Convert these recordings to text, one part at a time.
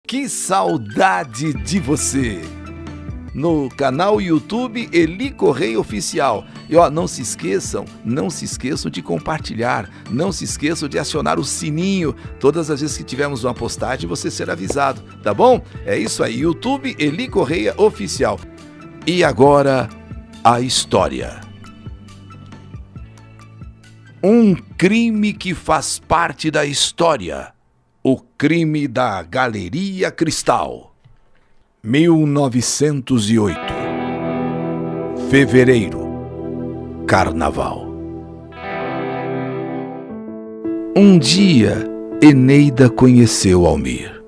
Que saudade de você! No canal YouTube Eli Correia Oficial. E não se esqueçam de compartilhar, não se esqueçam de acionar o sininho. Todas as vezes que tivermos uma postagem, você será avisado, tá bom? É isso aí, YouTube Eli Correia Oficial. E agora, a história. Um crime que faz parte da história. O crime da Galeria Cristal. 1908. Fevereiro. Carnaval. Um dia, Eneida conheceu Almir.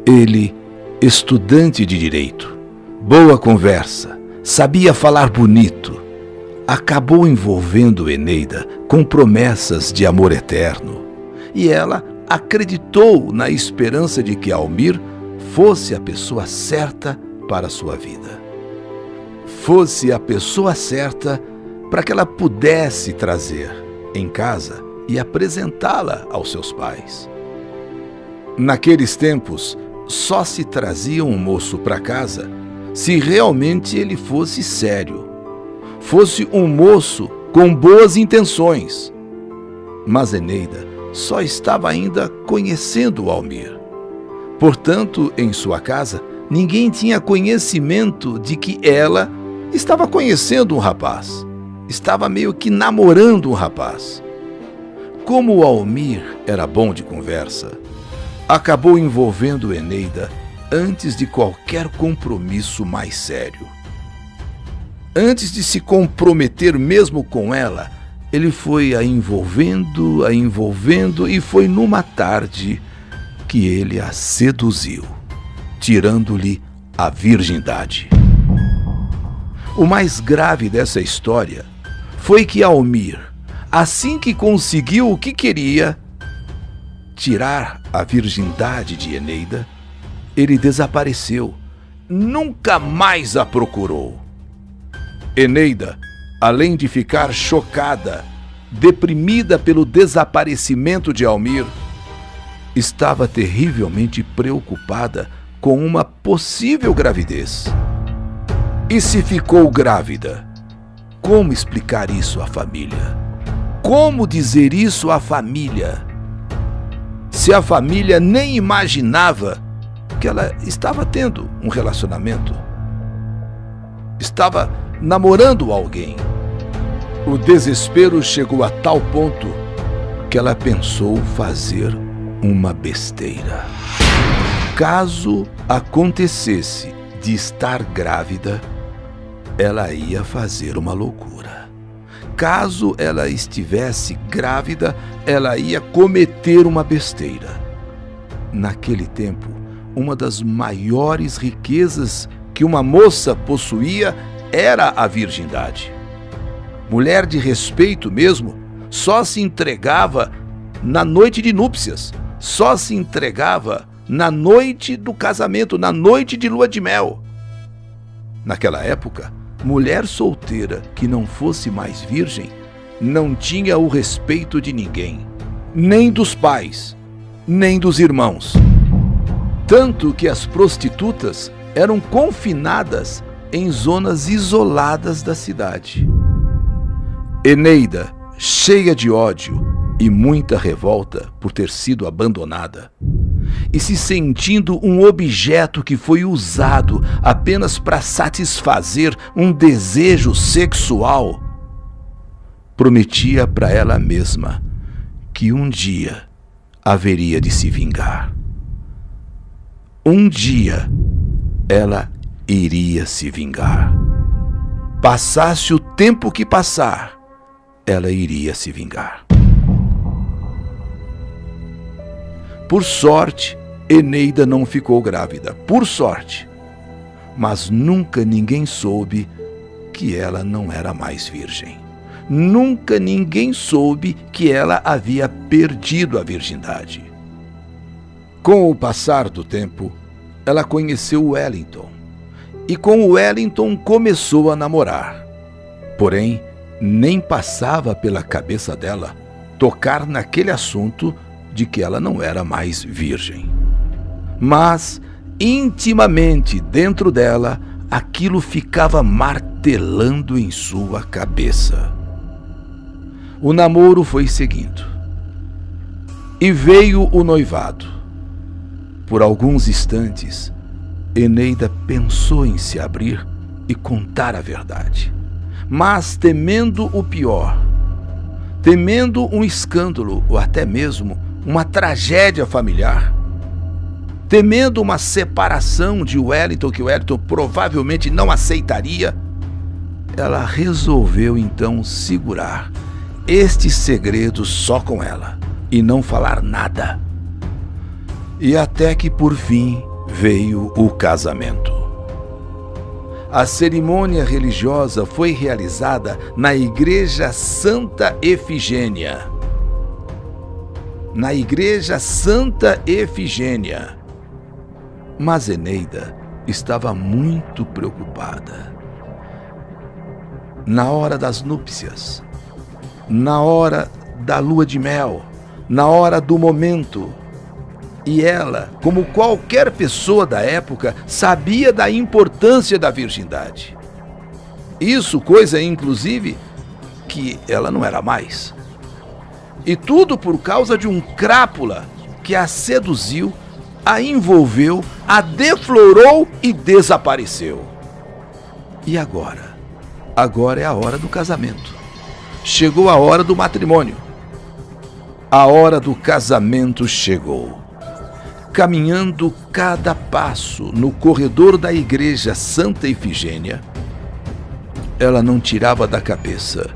Ele, estudante de direito, boa conversa, sabia falar bonito, acabou envolvendo Eneida com promessas de amor eterno. E ela acreditou na esperança de que Almir fosse a pessoa certa para a sua vida. Fosse a pessoa certa para que ela pudesse trazer em casa e apresentá-la aos seus pais. Naqueles tempos, só se trazia um moço para casa se realmente ele fosse sério, fosse um moço com boas intenções. Mas Eneida só estava ainda conhecendo o Almir. Portanto, em sua casa, ninguém tinha conhecimento de que ela estava conhecendo um rapaz. Estava meio que namorando um rapaz. Como o Almir era bom de conversa, acabou envolvendo Eneida antes de qualquer compromisso mais sério. Antes de se comprometer mesmo com ela, ele foi a envolvendo, e foi numa tarde que ele a seduziu, tirando-lhe a virgindade. O mais grave dessa história foi que Almir, assim que conseguiu o que queria, tirar a virgindade de Eneida, ele desapareceu, nunca mais a procurou. Eneida, além de ficar chocada, deprimida pelo desaparecimento de Almir, estava terrivelmente preocupada com uma possível gravidez. E se ficou grávida? Como explicar isso à família? Como dizer isso à família? Se a família nem imaginava que ela estava tendo um relacionamento, estava namorando alguém. O desespero chegou a tal ponto que ela pensou fazer uma besteira. Caso acontecesse de estar grávida, ela ia fazer uma loucura. Caso ela estivesse grávida, ela ia cometer uma besteira. Naquele tempo, uma das maiores riquezas que uma moça possuía era a virgindade. Mulher de respeito mesmo, só se entregava na noite de núpcias, só se entregava na noite do casamento, na noite de lua de mel. Naquela época, mulher solteira que não fosse mais virgem não tinha o respeito de ninguém, nem dos pais, nem dos irmãos. Tanto que as prostitutas eram confinadas em zonas isoladas da cidade. Eneida, cheia de ódio e muita revolta por ter sido abandonada, e se sentindo um objeto que foi usado apenas para satisfazer um desejo sexual, prometia para ela mesma que um dia haveria de se vingar. Um dia ela iria se vingar. Passasse o tempo que passar, ela iria se vingar. Por sorte, Eneida não ficou grávida. Por sorte. Mas nunca ninguém soube que ela não era mais virgem. Nunca ninguém soube que ela havia perdido a virgindade. Com o passar do tempo, ela conheceu Wellington. E com o Wellington começou a namorar. Porém, nem passava pela cabeça dela tocar naquele assunto de que ela não era mais virgem. mas intimamente dentro dela aquilo ficava martelando em sua cabeça. O namoro foi seguindo. E veio o noivado. Por alguns instantes, Eneida pensou em se abrir e contar a verdade. Mas temendo o pior, temendo um escândalo ou até mesmo uma tragédia familiar, temendo uma separação de Wellington, que Wellington provavelmente não aceitaria, ela resolveu então segurar este segredo só com ela e não falar nada. E até que por fim veio o casamento. A cerimônia religiosa foi realizada na Igreja Santa Efigênia. Na Igreja Santa Efigênia. Mas Eneida estava muito preocupada. Na hora das núpcias, na hora da lua de mel, na hora do momento. E ela, como qualquer pessoa da época, sabia da importância da virgindade. Isso, coisa inclusive que ela não era mais. E tudo por causa de um crápula que a seduziu, a envolveu, a deflorou e desapareceu. E agora? Agora é a hora do casamento. Chegou a hora do matrimônio. A hora do casamento chegou. Caminhando cada passo no corredor da Igreja Santa Efigênia, ela não tirava da cabeça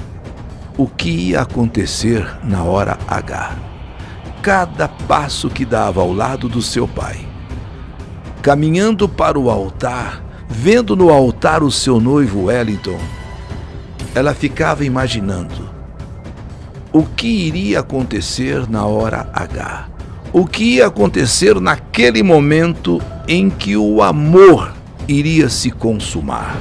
o que ia acontecer na hora H. Cada passo que dava ao lado do seu pai, caminhando para o altar, vendo no altar o seu noivo Wellington, ela ficava imaginando o que iria acontecer na hora H. O que ia acontecer naquele momento em que o amor iria se consumar.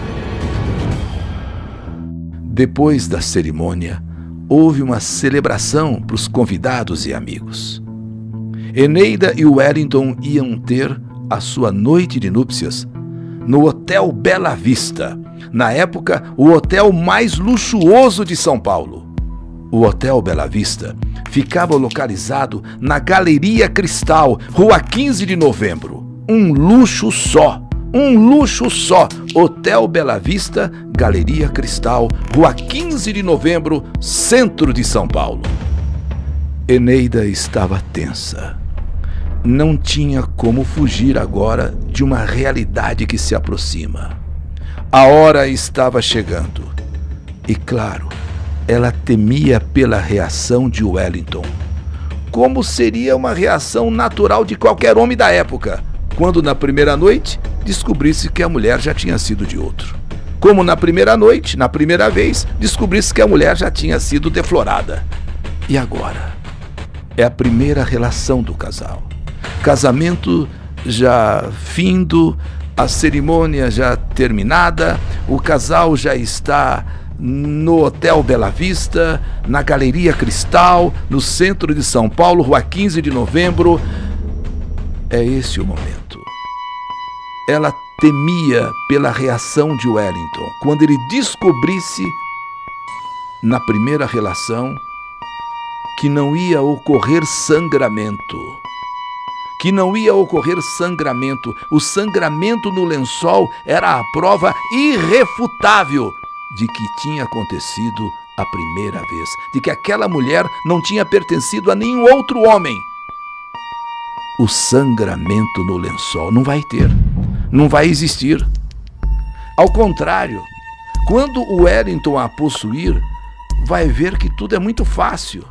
Depois da cerimônia, houve uma celebração para os convidados e amigos. Eneida e Wellington iam ter a sua noite de núpcias no Hotel Bela Vista, na época o hotel mais luxuoso de São Paulo. O Hotel Bela Vista ficava localizado na Galeria Cristal, Rua 15 de Novembro. Um luxo só. Hotel Bela Vista, Galeria Cristal, Rua 15 de Novembro, centro de São Paulo. Eneida estava tensa. Não tinha como fugir agora de uma realidade que se aproxima. A hora estava chegando. E claro, ela temia pela reação de Wellington. Como seria uma reação natural de qualquer homem da época, quando na primeira noite descobrisse que a mulher já tinha sido de outro. Como na primeira noite, na primeira vez, descobrisse que a mulher já tinha sido deflorada. E agora? É a primeira relação do casal. Casamento já findo, a cerimônia já terminada, o casal já está no Hotel Bela Vista, na Galeria Cristal, no centro de São Paulo, Rua 15 de Novembro. É esse o momento. Ela temia pela reação de Wellington quando ele descobrisse, na primeira relação, que não ia ocorrer sangramento. O sangramento no lençol era a prova irrefutável de que tinha acontecido a primeira vez, de que aquela mulher não tinha pertencido a nenhum outro homem. O sangramento no lençol não vai ter, não vai existir. Ao contrário, quando o Wellington a possuir, vai ver que tudo é muito fácil.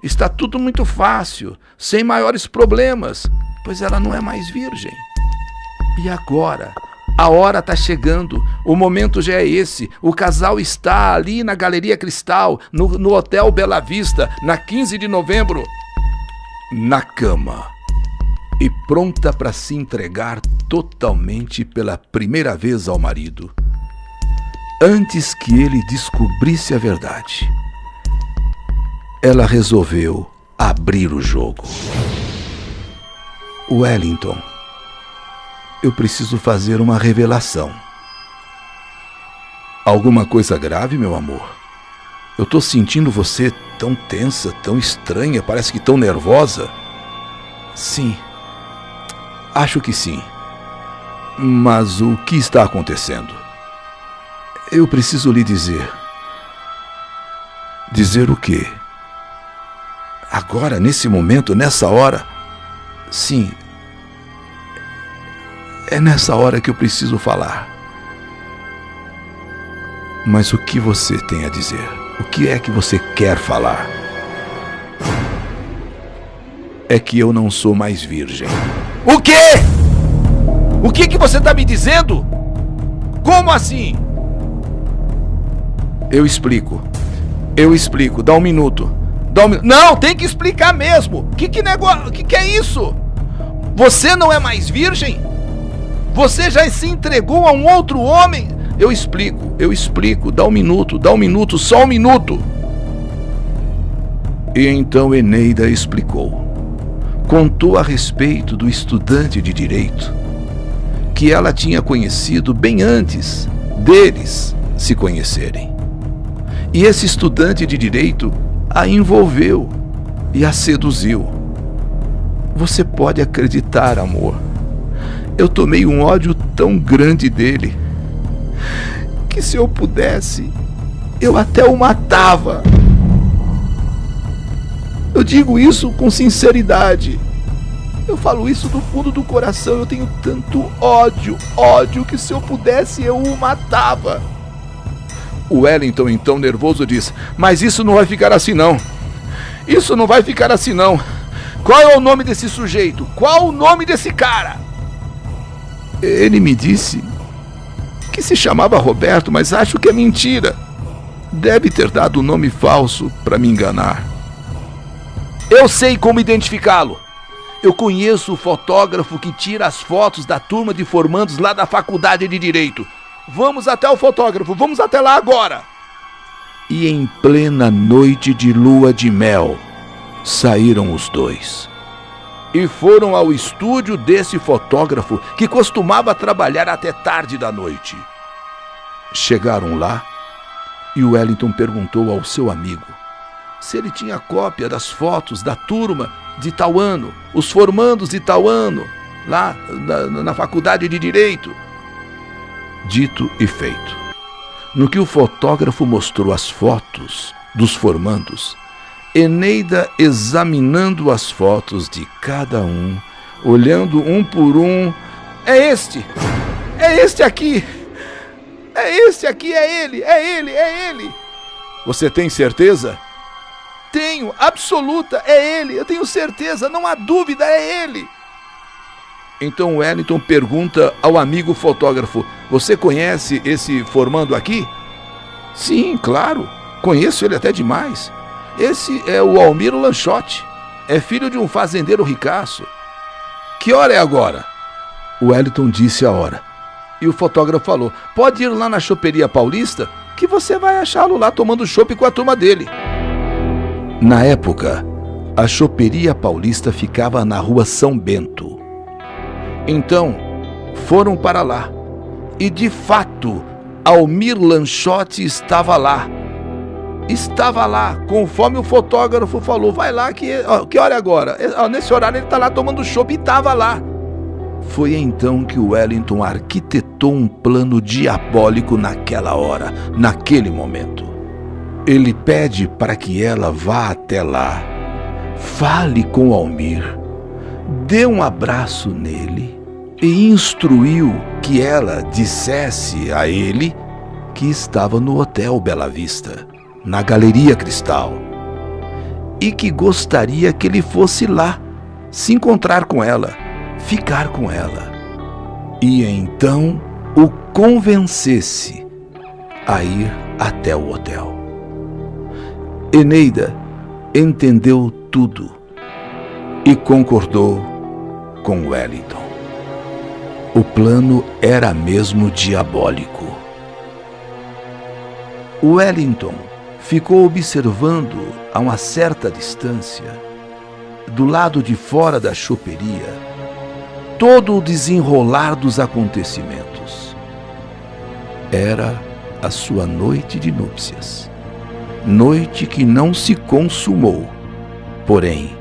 Está tudo muito fácil, sem maiores problemas, pois ela não é mais virgem. E agora? A hora está chegando, o momento já é esse. O casal está ali na Galeria Cristal, no Hotel Bela Vista, na 15 de novembro, na cama, e pronta para se entregar totalmente pela primeira vez ao marido, antes que ele descobrisse a verdade. Ela resolveu abrir o jogo. Wellington, eu preciso fazer uma revelação. Alguma coisa grave, meu amor? Eu tô sentindo você tão tensa, tão estranha, parece que tão nervosa. Sim, acho que sim. Mas o que está acontecendo? Eu preciso lhe dizer. Dizer o quê? Agora, nesse momento, nessa hora? Sim. É nessa hora que eu preciso falar. Mas o que você tem a dizer? O que é que você quer falar? É que eu não sou mais virgem. O quê? O que você está me dizendo? Como assim? Eu explico, dá um minuto. Não, tem que explicar mesmo. Que negócio, que é isso? Você não é mais virgem? Você já se entregou a um outro homem? Eu explico, dá um minuto, só um minuto. E então Eneida explicou. Contou a respeito do estudante de direito, que ela tinha conhecido bem antes deles se conhecerem. E esse estudante de direito a envolveu e a seduziu. Você pode acreditar, amor, eu tomei um ódio tão grande dele, que se eu pudesse, eu até o matava. Eu digo isso com sinceridade. Eu falo isso do fundo do coração. Eu tenho tanto ódio, que se eu pudesse, eu o matava. O Wellington, então, nervoso, diz: mas isso não vai ficar assim, não. Isso não vai ficar assim, não. Qual é o nome desse sujeito? Qual o nome desse cara? Ele me disse que se chamava Roberto, mas acho que é mentira. Deve ter dado um nome falso para me enganar. Eu sei como identificá-lo. Eu conheço o fotógrafo que tira as fotos da turma de formandos lá da Faculdade de Direito. Vamos até o fotógrafo, vamos até lá agora. E em plena noite de lua de mel, saíram os dois. E foram ao estúdio desse fotógrafo que costumava trabalhar até tarde da noite. Chegaram lá e o Wellington perguntou ao seu amigo se ele tinha cópia das fotos da turma de tal ano, os formandos de tal ano, lá na Faculdade de Direito. Dito e feito. No que o fotógrafo mostrou as fotos dos formandos, Eneida, examinando as fotos de cada um, olhando um por um: é este aqui, é ele. Você tem certeza? Tenho, absoluta, é ele, eu tenho certeza, não há dúvida, é ele. Então Wellington pergunta ao amigo fotógrafo: você conhece esse formando aqui? Sim, claro, conheço ele até demais. Esse é o Almir Lanchotti, é filho de um fazendeiro ricaço. Que hora é agora? O Wellington disse a hora. E o fotógrafo falou: pode ir lá na Choperia Paulista, que você vai achá-lo lá tomando chopp com a turma dele. Na época, a Choperia Paulista ficava na rua São Bento. Então, foram para lá. E de fato, Almir Lanchotti estava lá. Estava lá, conforme o fotógrafo falou. Vai lá, que hora é agora? Nesse horário ele está lá tomando chopp e estava lá. Foi então que o Wellington arquitetou um plano diabólico naquela hora, naquele momento. Ele pede para que ela vá até lá, fale com Almir, dê um abraço nele e instruiu que ela dissesse a ele que estava no Hotel Bela Vista, na Galeria Cristal, e que gostaria que ele fosse lá, se encontrar com ela, ficar com ela, e então o convencesse a ir até o hotel. Eneida entendeu tudo e concordou com Wellington. O plano era mesmo diabólico. Wellington ficou observando a uma certa distância, do lado de fora da choperia, todo o desenrolar dos acontecimentos. Era a sua noite de núpcias. Noite que não se consumou, porém,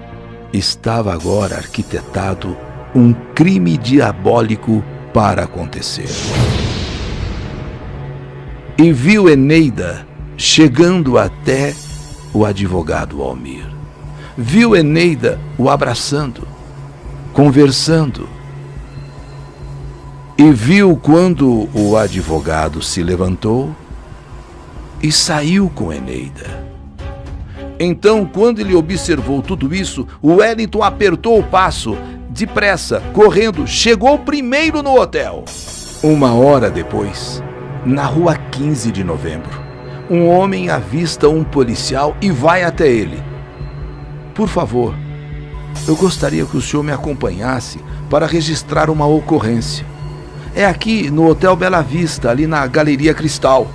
estava agora arquitetado um crime diabólico para acontecer. E viu Eneida chegando até o advogado Almir. Viu Eneida o abraçando, conversando. E viu quando o advogado se levantou e saiu com Eneida. Então, quando ele observou tudo isso, o Wellington apertou o passo, depressa, correndo, chegou primeiro no hotel. 1 hora depois, na rua 15 de novembro, um homem avista um policial e vai até ele. Por favor, eu gostaria que o senhor me acompanhasse para registrar uma ocorrência. É aqui no Hotel Bela Vista, ali na Galeria Cristal.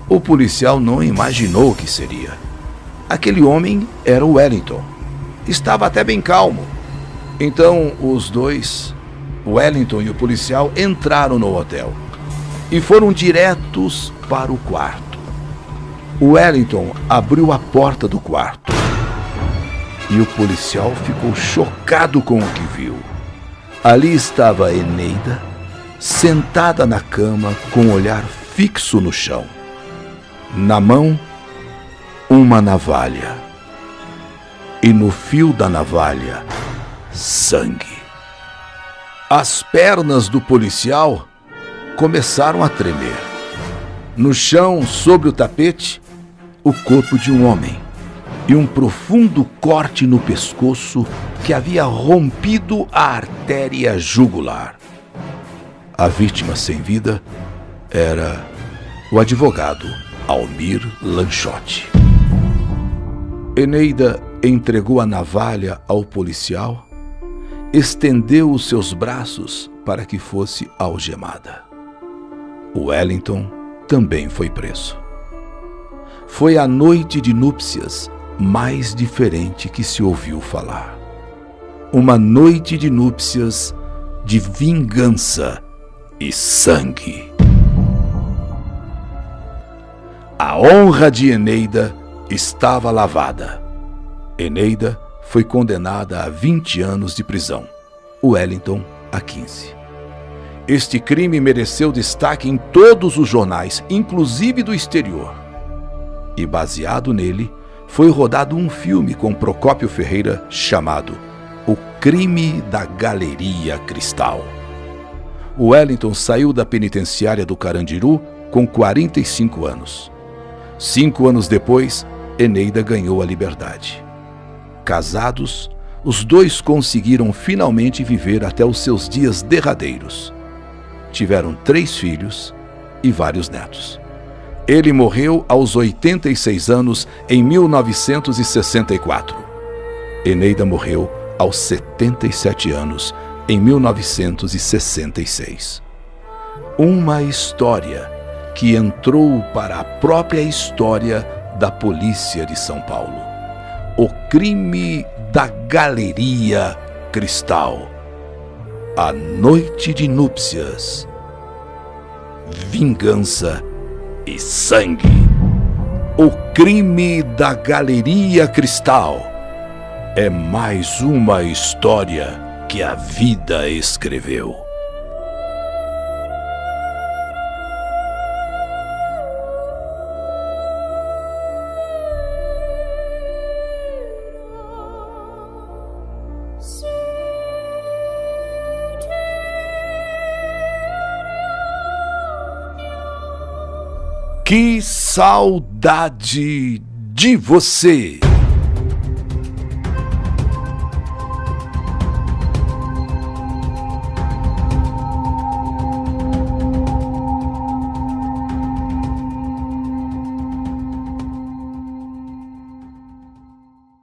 O policial não imaginou o que seria. Aquele homem era o Wellington. Estava até bem calmo. Então os dois, o Wellington e o policial, entraram no hotel e foram diretos para o quarto. O Wellington abriu a porta do quarto e o policial ficou chocado com o que viu. Ali estava Eneida, sentada na cama com o olhar fixo no chão. Na mão, uma navalha. E no fio da navalha, sangue. As pernas do policial começaram a tremer. No chão, sobre o tapete, o corpo de um homem e um profundo corte no pescoço que havia rompido a artéria jugular. A vítima sem vida era o advogado Almir Lanchotti. Eneida entregou a navalha ao policial, estendeu os seus braços para que fosse algemada. O Wellington também foi preso. Foi a noite de núpcias mais diferente que se ouviu falar. Uma noite de núpcias de vingança e sangue. A honra de Eneida estava lavada. Eneida foi condenada a 20 anos de prisão, o Wellington a 15. Este crime mereceu destaque em todos os jornais, inclusive do exterior. E baseado nele, foi rodado um filme com Procópio Ferreira chamado O Crime da Galeria Cristal. O Wellington saiu da penitenciária do Carandiru com 45 anos. 5 anos depois, Eneida ganhou a liberdade. Casados, os dois conseguiram finalmente viver até os seus dias derradeiros. Tiveram 3 filhos e vários netos. Ele morreu aos 86 anos em 1964. Eneida morreu aos 77 anos em 1966. Uma história que entrou para a própria história da polícia de São Paulo. O crime da Galeria Cristal. A noite de núpcias. Vingança e sangue. O crime da Galeria Cristal é mais uma história que a vida escreveu. Que saudade de você!